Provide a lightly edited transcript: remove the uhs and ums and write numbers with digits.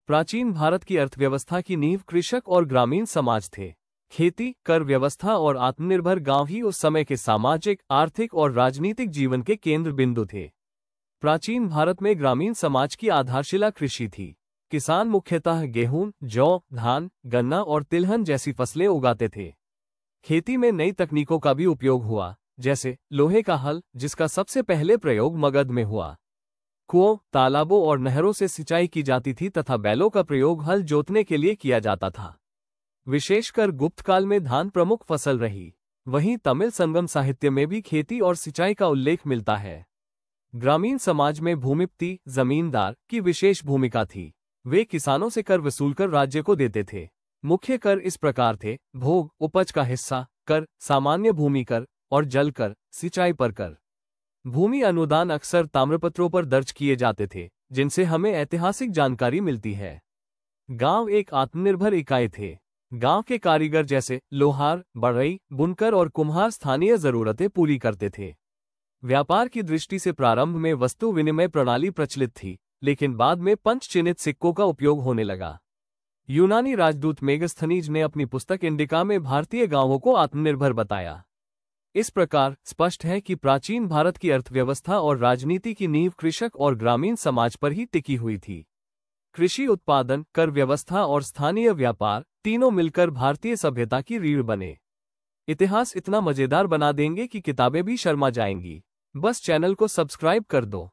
प्राचीन भारत की अर्थव्यवस्था की नींव कृषक और ग्रामीण समाज थे। खेती, कर व्यवस्था और आत्मनिर्भर गांव ही उस समय के सामाजिक, आर्थिक और राजनीतिक जीवन के केंद्र बिंदु थे। प्राचीन भारत में ग्रामीण समाज की आधारशिला कृषि थी। किसान मुख्यतः गेहूं, जौ, धान, गन्ना और तिलहन जैसी फसलें उगाते थे। खेती में नई तकनीकों का भी उपयोग हुआ, जैसे लोहे का हल, जिसका सबसे पहले प्रयोग मगध में हुआ। कुओं, तालाबों और नहरों से सिंचाई की जाती थी तथा बैलों का प्रयोग हल जोतने के लिए किया जाता था। विशेषकर गुप्त काल में धान प्रमुख फसल रही। वहीं तमिल संगम साहित्य में भी खेती और सिंचाई का उल्लेख मिलता है। ग्रामीण समाज में भूमिपति, जमींदार की विशेष भूमिका थी। वे किसानों से कर वसूलकर राज्य को देते थे। मुख्य कर इस प्रकार थे: भोग, उपज का हिस्सा कर, सामान्य भूमि कर और जल कर, सिंचाई पर कर। भूमि अनुदान अक्सर ताम्रपत्रों पर दर्ज किए जाते थे, जिनसे हमें ऐतिहासिक जानकारी मिलती है। गांव एक आत्मनिर्भर इकाई थे। गांव के कारीगर जैसे लोहार, बढ़ई, बुनकर और कुम्हार स्थानीय जरूरतें पूरी करते थे। व्यापार की दृष्टि से प्रारंभ में वस्तु विनिमय प्रणाली प्रचलित थी, लेकिन बाद में पंचचिह्नित सिक्कों का उपयोग होने लगा। यूनानी राजदूत मेगस्थनीज ने अपनी पुस्तक इंडिका में भारतीय गांवों को आत्मनिर्भर बताया। इस प्रकार स्पष्ट है कि प्राचीन भारत की अर्थव्यवस्था और राजनीति की नींव कृषक और ग्रामीण समाज पर ही टिकी हुई थी। कृषि उत्पादन, कर व्यवस्था और स्थानीय व्यापार तीनों मिलकर भारतीय सभ्यता की रीढ़ बने। इतिहास इतना मजेदार बना देंगे कि किताबें भी शर्मा जाएंगी। बस चैनल को सब्सक्राइब कर दो।